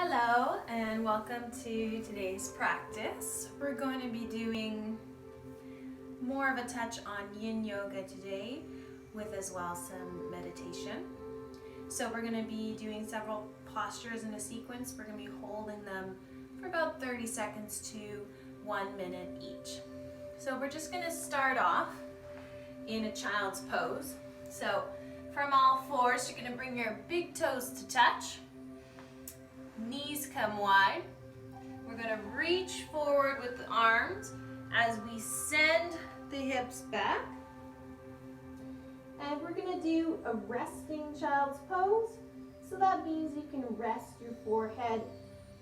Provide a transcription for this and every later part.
Hello and welcome to today's practice. We're going to be doing more of a touch on yin yoga today with as well some meditation. So we're going to be doing several postures in a sequence. We're going to be holding them for about 30 seconds to 1 minute each. So we're just going to start off in a child's pose. So from all fours, you're going to bring your big toes to touch. Knees come wide. We're going to reach forward with the arms as we send the hips back. And we're going to do a resting child's pose. So that means you can rest your forehead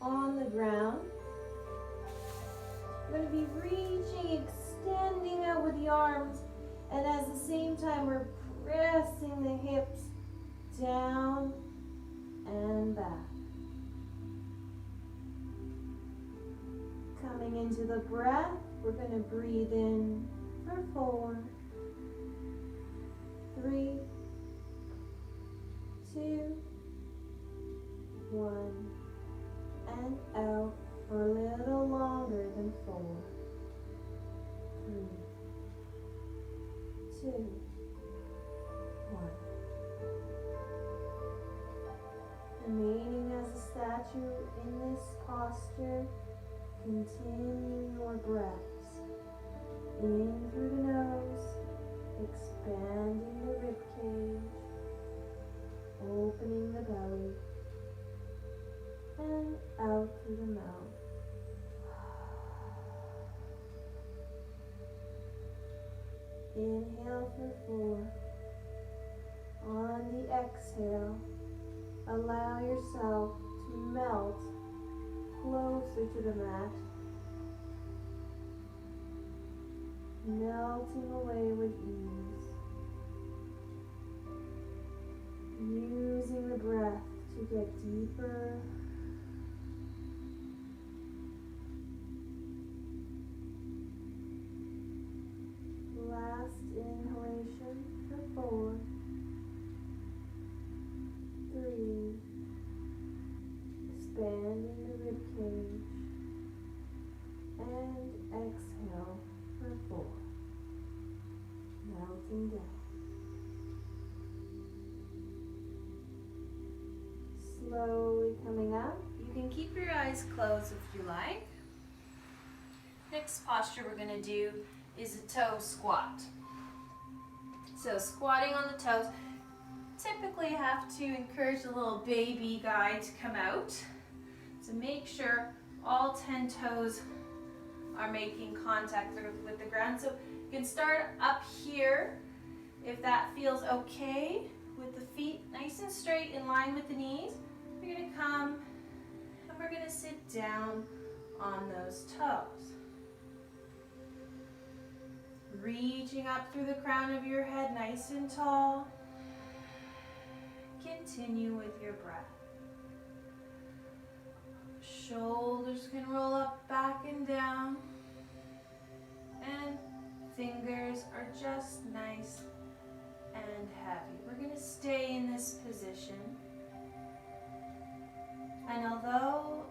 on the ground. We're going to be reaching, extending out with the arms, and at the same time we're pressing the hips down and back. Coming into the breath, we're going to breathe in for 4, 3, 2, 1, and out for a little longer than 4, 3, 2, 1. Remaining as a statue in this posture. Continue your breaths in through the nose, expanding the rib cage, opening the belly, and out through the mouth. Inhale for 4. On the exhale, allow yourself to melt closer to the mat, melting away with ease, using the breath to get deeper. Last inhalation for 4, 3, expanding the rib cage, and exhale for 4, melting down. Slowly coming up. You can keep your eyes closed if you like. Next posture we're going to do is a toe squat. So squatting on the toes, typically have to encourage the little baby guy to come out. So make sure all 10 toes are making contact with the ground. So you can start up here if that feels okay, with the feet nice and straight in line with the knees. You're going to come and we're going to sit down on those toes. Reaching up through the crown of your head nice and tall. Continue with your breath. Shoulders can roll up, back and down. And fingers are just nice and heavy. We're going to stay in this position. And although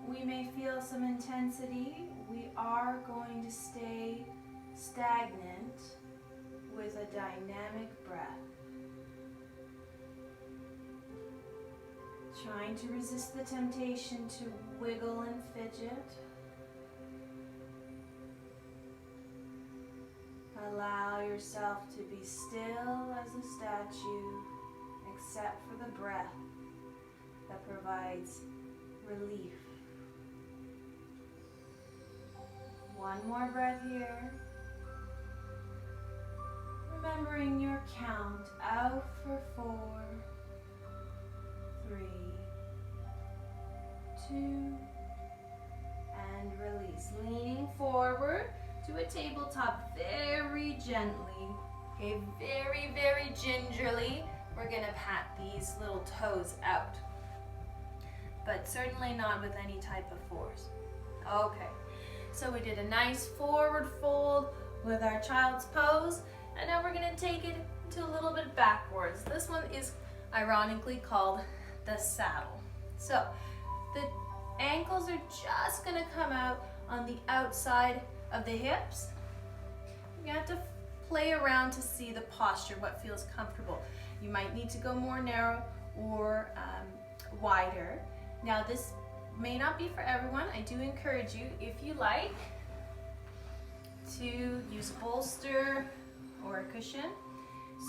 we may feel some intensity, we are going to stay stagnant with a dynamic breath. Trying to resist the temptation to wiggle and fidget. Allow yourself to be still as a statue, except for the breath that provides relief. One more breath here. Remembering your count out for 4, 3, 2, and release. Leaning forward to a tabletop very gently. Okay, very, very gingerly. We're going to pat these little toes out, but certainly not with any type of force. Okay, so we did a nice forward fold with our child's pose, and now we're going to take it to a little bit backwards. This one is ironically called the saddle. So The ankles are just gonna come out on the outside of the hips. You have to play around to see the posture, what feels comfortable. You might need to go more narrow or wider. Now this may not be for everyone. I do encourage you, if you like, to use a bolster or a cushion.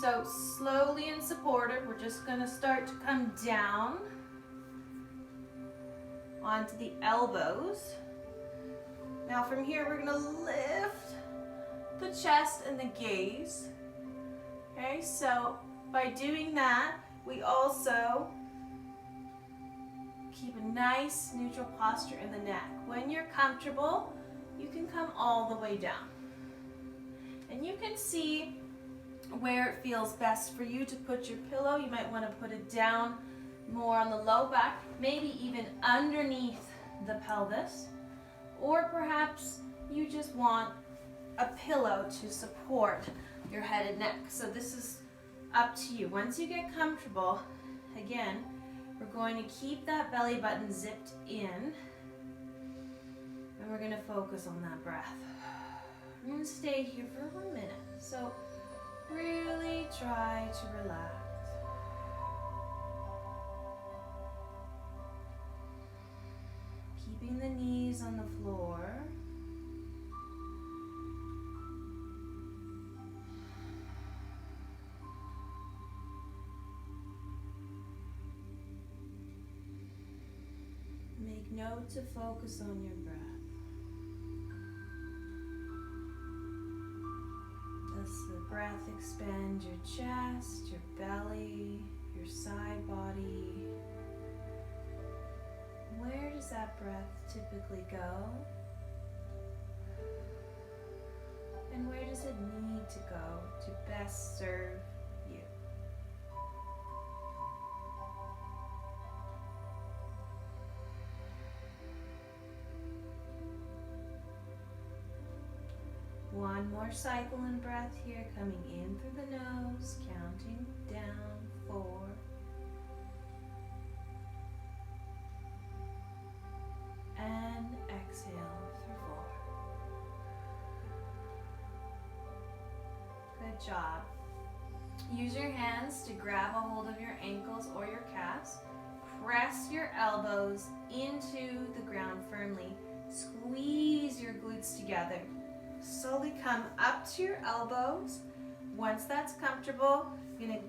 So slowly and supported, we're just gonna start to come down onto the elbows. Now from here, we're gonna lift the chest and the gaze. Okay, so by doing that, we also keep a nice neutral posture in the neck. When you're comfortable, you can come all the way down. And you can see where it feels best for you to put your pillow. You might want to put it down more on the low back, maybe even underneath the pelvis, or perhaps you just want a pillow to support your head and neck. So this is up to you. Once you get comfortable, again, we're going to keep that belly button zipped in, and we're going to focus on that breath. We're going to stay here for 1 minute. So really try to relax. Keeping the knees on the floor. Make note to focus on your breath. Does the breath expand your chest, your belly, your side body? Where does that breath typically go? And where does it need to go to best serve you? One more cycle in breath here, coming in through the nose, counting down, 4. And exhale through 4. Good job. Use your hands to grab a hold of your ankles or your calves. Press your elbows into the ground firmly. Squeeze your glutes together. Slowly come up to your elbows. Once that's comfortable, you're going to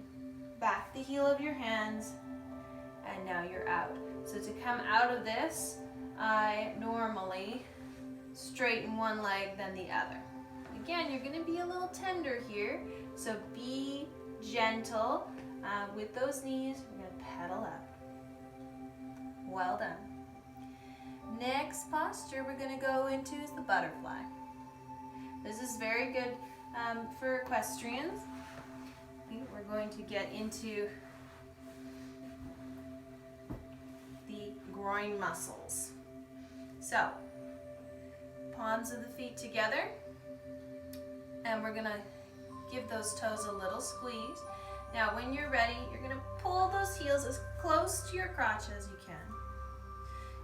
back the heel of your hands, and now you're out. So to come out of this, I normally straighten one leg, then the other. Again, you're going to be a little tender here, so be gentle with those knees. We're going to pedal up. Well done. Next posture we're going to go into is the butterfly. This is very good for equestrians. We're going to get into the groin muscles. So, palms of the feet together, and we're going to give those toes a little squeeze. Now, when you're ready, you're going to pull those heels as close to your crotch as you can.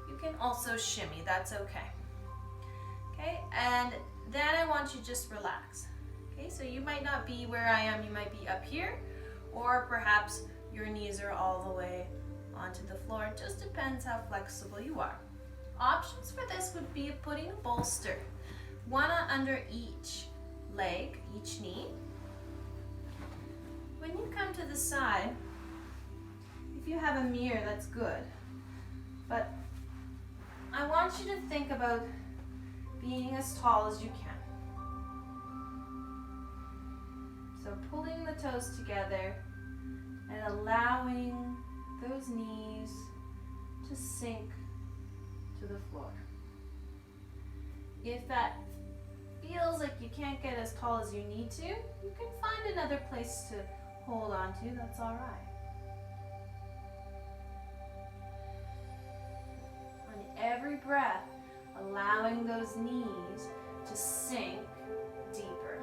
You can also shimmy, that's okay. Okay, and then I want you to just relax. Okay, so you might not be where I am, you might be up here, or perhaps your knees are all the way onto the floor. It just depends how flexible you are. Options for this would be putting a bolster, one under each leg, each knee. When you come to the side, if you have a mirror, that's good. But I want you to think about being as tall as you can. So pulling the toes together and allowing those knees to sink to the floor. If that feels like you can't get as tall as you need to, you can find another place to hold on to, that's all right. On every breath, allowing those knees to sink deeper.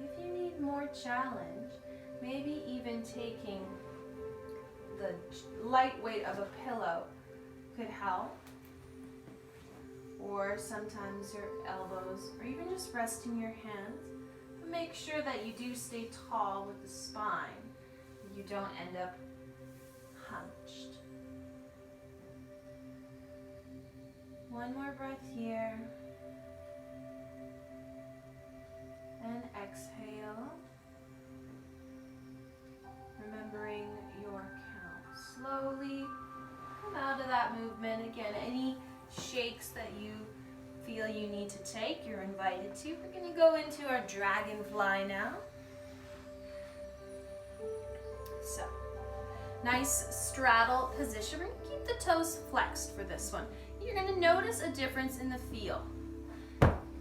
If you need more challenge, maybe even taking the light weight of a pillow could help. Or sometimes your elbows, or even just resting your hands. But make sure that you do stay tall with the spine. You don't end up hunched. One more breath here. And exhale. Remembering your count. Slowly come out of that movement. Again, any shakes that you feel you need to take, you're invited to. We're going to go into our dragonfly now. So, nice straddle position. We're going to keep the toes flexed for this one. You're going to notice a difference in the feel.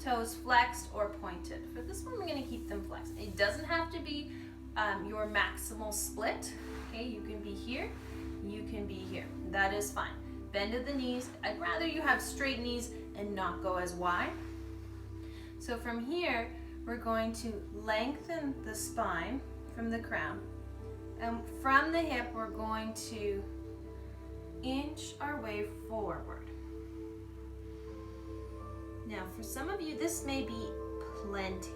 Toes flexed or pointed. For this one, we're going to keep them flexed. It doesn't have to be your maximal split. Okay, you can be here, you can be here. That is fine. Bend at the knees. I'd rather you have straight knees and not go as wide. So from here, we're going to lengthen the spine from the crown. And from the hip, we're going to inch our way forward. Now, for some of you, this may be plenty.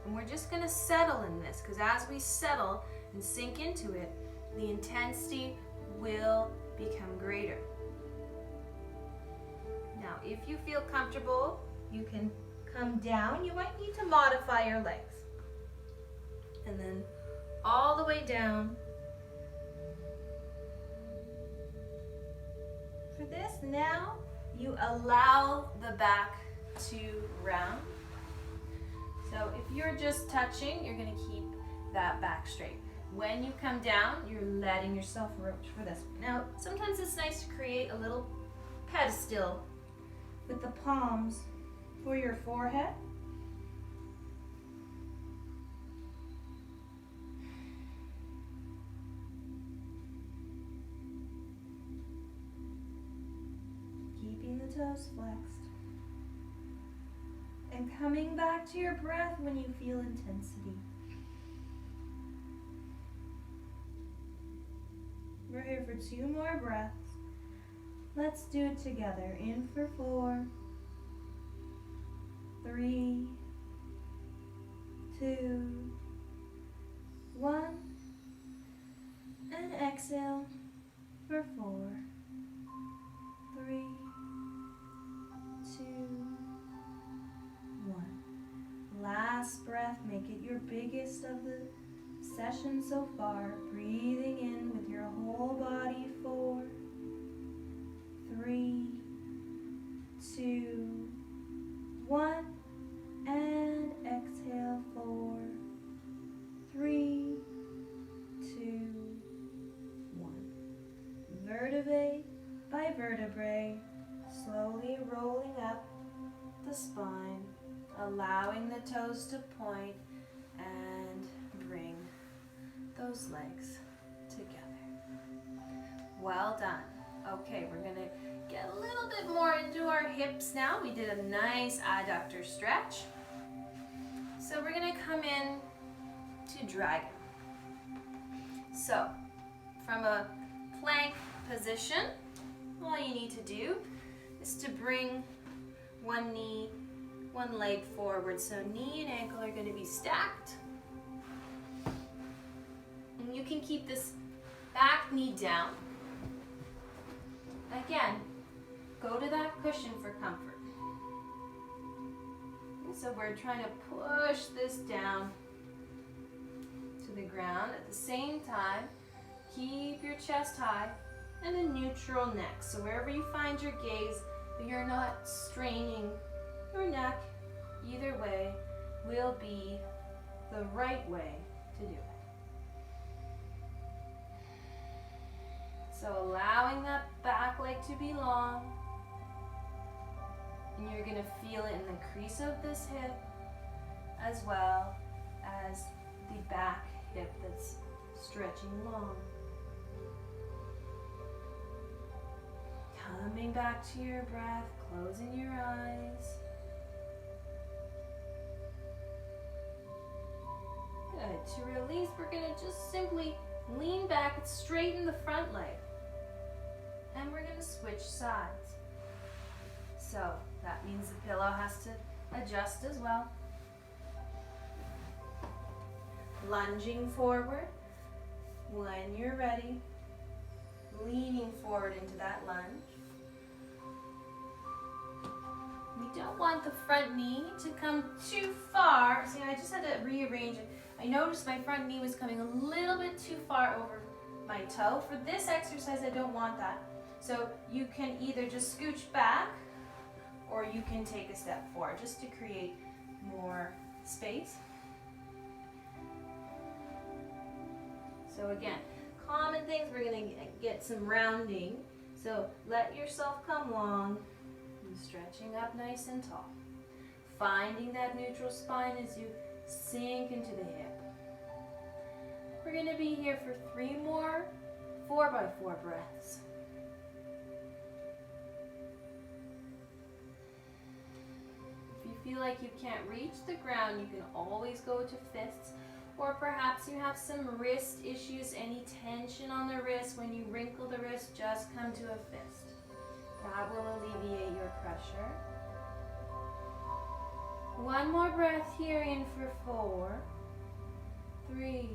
And we're just going to settle in this, because as we settle and sink into it, the intensity will become greater. Now, if you feel comfortable, you can come down. You might need to modify your legs. And then all the way down. For this, now you allow the back to round. So if you're just touching, you're going to keep that back straight. When you come down, you're letting yourself roach for this. Now, sometimes it's nice to create a little pedestal with the palms for your forehead. Keeping the toes flexed. And coming back to your breath when you feel intensity. We're here for 2 more breaths. Let's do it together. In for 4, 3, 2, 1. And exhale for 4, 3, 2, 1. Last breath. Make it your biggest of the session so far. Breathing in with your whole body. 4, 3, 2, 1. And exhale. 4, 3, 2, 1. Vertebrae by vertebrae, slowly rolling up the spine, allowing the toes to point, and bring those legs together. Well done. Okay, we're going to get a little bit more into our hips now. We did a nice adductor stretch. So we're going to come in to dragon. So, from a plank position, all you need to do is to bring one knee, one leg forward. So knee and ankle are going to be stacked. And you can keep this back knee down. Again, go to that cushion for comfort. And so we're trying to push this down to the ground. At the same time, keep your chest high and a neutral neck. So wherever you find your gaze, you're not straining your neck. Either way will be the right way to do it. So allowing that back leg to be long. And you're going to feel it in the crease of this hip as well as the back hip that's stretching long. Coming back to your breath, closing your eyes. to release, we're gonna just simply lean back and straighten the front leg. And we're gonna switch sides. So that means the pillow has to adjust as well. Lunging forward. When you're ready, leaning forward into that lunge. We don't want the front knee to come too far. See, I just had to rearrange it. I noticed my front knee was coming a little bit too far over my toe. For this exercise, I don't want that. So you can either just scooch back or you can take a step forward just to create more space. So again, common things, we're going to get some rounding. So let yourself come long and stretching up nice and tall. Finding that neutral spine as you sink into the hip. We're going to be here for 3 more 4x4 breaths. If you feel like you can't reach the ground, you can always go to fists. Or perhaps you have some wrist issues, any tension on the wrist. When you wrinkle the wrist, just come to a fist. That will alleviate your pressure. 1 more breath here, in for 4, 3,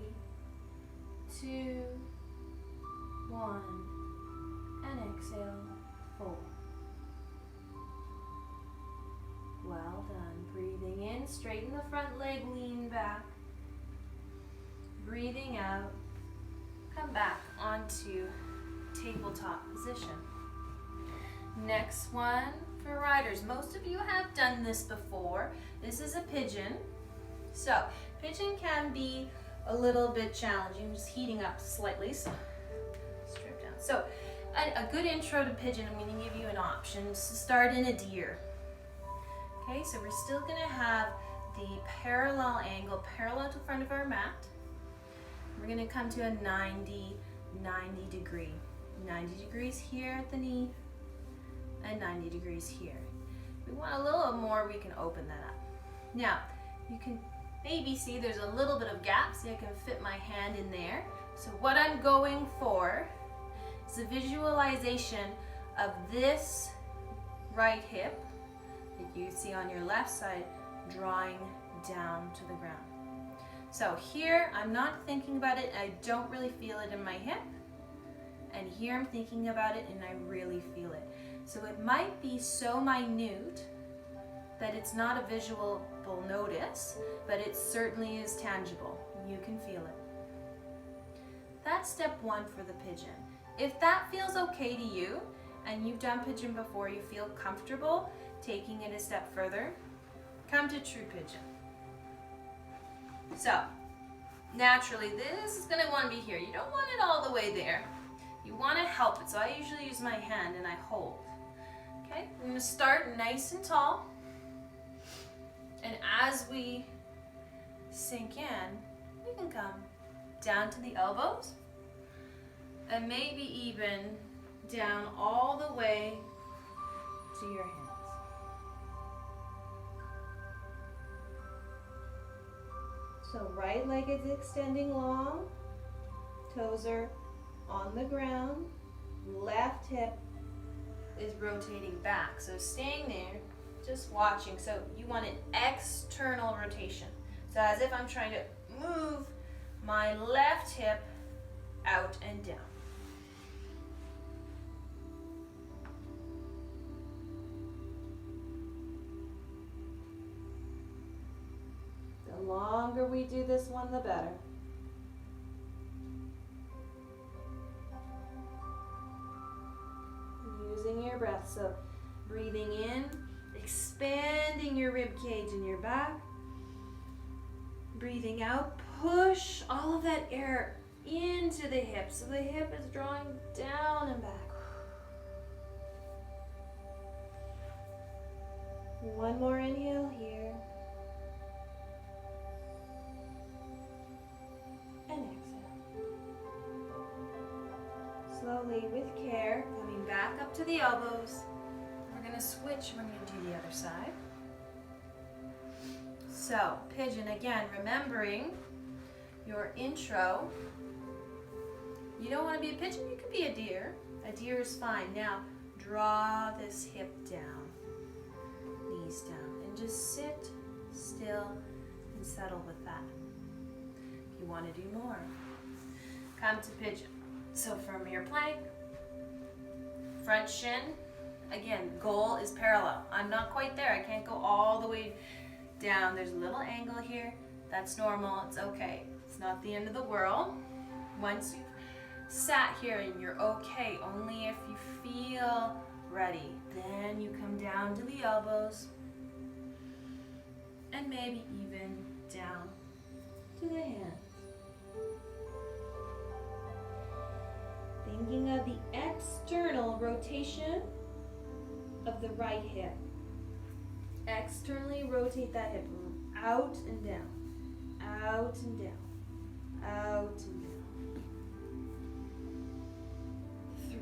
2, 1, and exhale, 4. Well done. Breathing in, straighten the front leg, lean back. Breathing out, come back onto tabletop position. Next one for riders. Most of you have done this before. This is a pigeon. So, pigeon can be a little bit challenging, just heating up slightly. So, strip down. So, a good intro to pigeon, I'm going to give you an option to start in a deer. Okay, so we're still going to have the parallel angle parallel to the front of our mat. We're going to come to a 90 degree. 90 degrees here at the knee and 90 degrees here. If we want a little more, we can open that up. Now, you can maybe see there's a little bit of gap. See, I can fit my hand in there. So what I'm going for is a visualization of this right hip that you see on your left side drawing down to the ground. So here, I'm not thinking about it, I don't really feel it in my hip. And here I'm thinking about it and I really feel it. So it might be so minute that it's not a visual notice, but it certainly is tangible. You can feel it. That's step 1 for the pigeon. If that feels okay to you, and you've done pigeon before, you feel comfortable taking it a step further, come to true pigeon. So, naturally, this is going to want to be here. You don't want it all the way there. You want to help it. So I usually use my hand and I hold. Okay, I'm going to start nice and tall. And as we sink in, we can come down to the elbows. And maybe even down all the way to your hands. So right leg is extending long, toes are on the ground, left hip is rotating back. So staying there, just watching. So you want an external rotation. So as if I'm trying to move my left hip out and down. The longer we do this one, the better. Using your breath, so breathing in, expanding your rib cage in your back. Breathing out, push all of that air into the hip, so the hip is drawing down and back. One more inhale here. And exhale. Slowly, with care, coming back up to the elbows. We're going to switch when you do the other side. So, pigeon again, remembering your intro. You don't want to be a pigeon, you could be a deer. A deer is fine. Now, draw this hip down, knees down, and just sit still and settle with that. If you want to do more, come to pigeon. So from your plank, front shin, again, goal is parallel. I'm not quite there. I can't go all the way down. There's a little angle here. That's normal. It's okay. It's not the end of the world. Once you've sat here and you're okay, only if you feel ready, then you come down to the elbows and maybe even down to the hands. Thinking of the external rotation of the right hip. Externally rotate that hip out and down, out and down, out and down.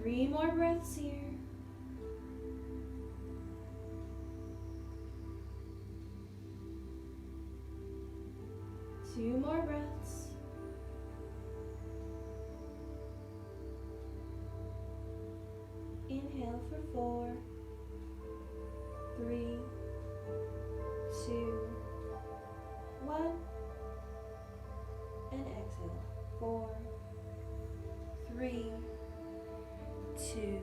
3 more breaths here. Two more breaths. Inhale for 4, 3, 2, 1. And exhale. 4, 3, 2,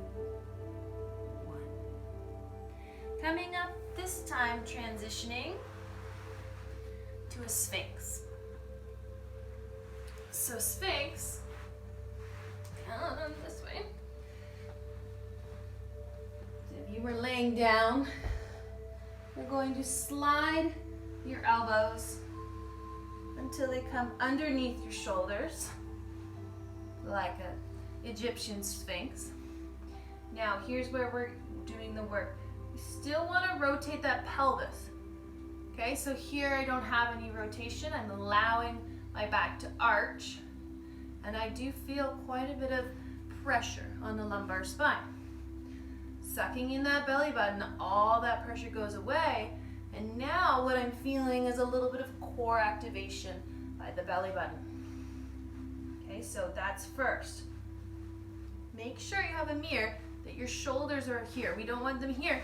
1. Coming up this time, transitioning to a Sphinx. So Sphinx, this way. So if you were laying down, you're going to slide your elbows until they come underneath your shoulders, like an Egyptian Sphinx. Now here's where we're doing the work. You still want to rotate that pelvis. Okay, so here I don't have any rotation. I'm allowing my back to arch, and I do feel quite a bit of pressure on the lumbar spine. Sucking in that belly button, all that pressure goes away, and now what I'm feeling is a little bit of core activation by the belly button. Okay, so that's first. Make sure you have a mirror that your shoulders are here. We don't want them here,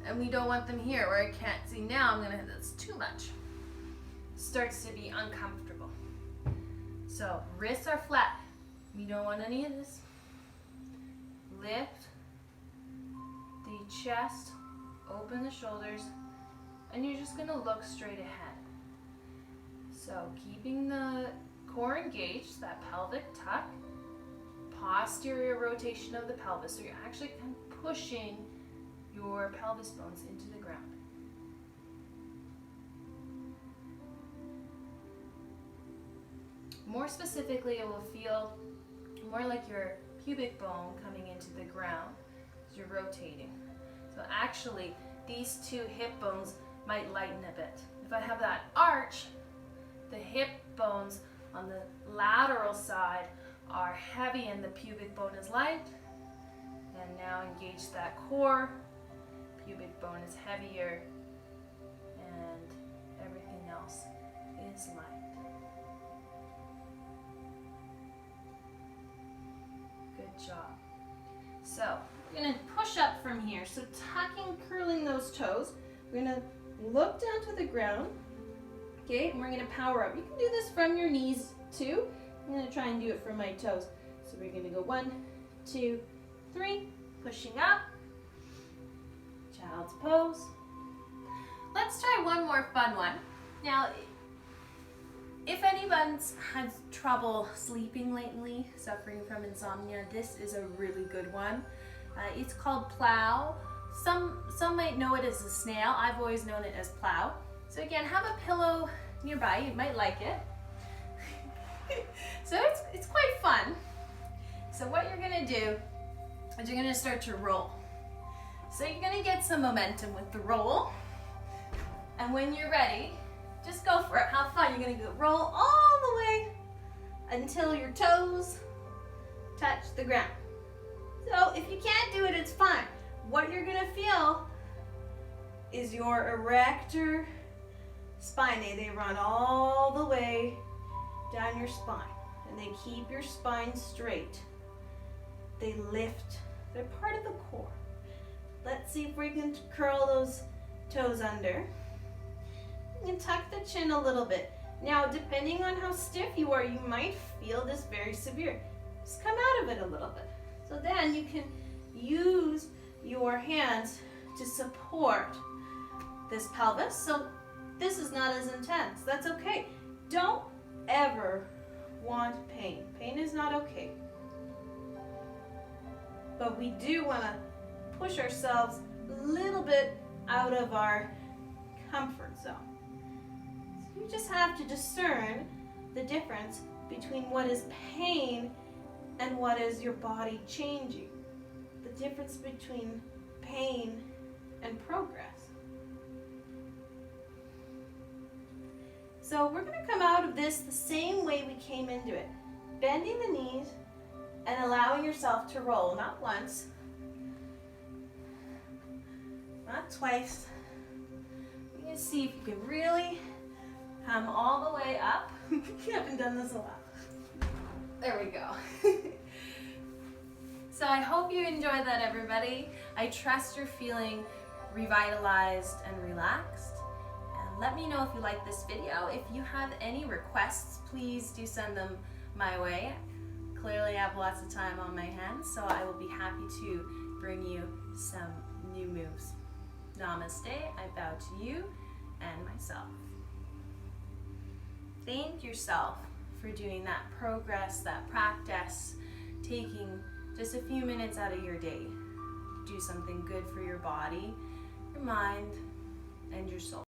and we don't want them here where I can't see. Now that's too much. Starts to be uncomfortable. So wrists are flat. We don't want any of this. Lift the chest, open the shoulders, and you're just gonna look straight ahead. So keeping the core engaged, that pelvic tuck, posterior rotation of the pelvis. So you're actually kind of pushing your pelvis bones into the ground. More specifically, it will feel more like your pubic bone coming into the ground as you're rotating. So actually, these two hip bones might lighten a bit. If I have that arch, the hip bones on the lateral side are heavy and the pubic bone is light. And now engage that core. Pubic bone is heavier and everything else is light. Good job. So we're going to push up from here. So tucking, curling those toes. We're going to look down to the ground. Okay, and we're going to power up. You can do this from your knees too. I'm going to try and do it from my toes. So we're going to go 1, 2, 3, pushing up. Child's pose. Let's try one more fun one. Now, if anyone's had trouble sleeping lately, suffering from insomnia, this is a really good one. It's called plow. Some might know it as a snail. I've always known it as plow. So again, have a pillow nearby. You might like it. So it's quite fun. So what you're gonna do is you're gonna start to roll. So you're gonna get some momentum with the roll. And when you're ready, just go for it. Have fun. You're gonna go roll all the way until your toes touch the ground. So if you can't do it, it's fine. What you're gonna feel is your erector spinae. They run all the way down your spine. And then keep your spine straight. They lift. They're part of the core. Let's see if we can curl those toes under. You can tuck the chin a little bit. Now, depending on how stiff you are, you might feel this very severe. Just come out of it a little bit. So then you can use your hands to support this pelvis. So this is not as intense. That's okay. Don't ever want pain. Pain is not okay. But we do want to push ourselves a little bit out of our comfort zone. So you just have to discern the difference between what is pain and what is your body changing. The difference between pain and progress. So we're going to come out of this the same way we came into it. Bending the knees and allowing yourself to roll, not once, not twice. You can see if you can really come all the way up. You haven't done this a lot. There we go. So I hope you enjoyed that, everybody. I trust you're feeling revitalized and relaxed. And let me know if you like this video. If you have any requests, please do send them my way. Clearly I have lots of time on my hands, so I will be happy to bring you some new moves. Namaste. I bow to you and myself. Thank yourself for doing that progress, that practice, taking just a few minutes out of your day. Do something good for your body, your mind, and your soul.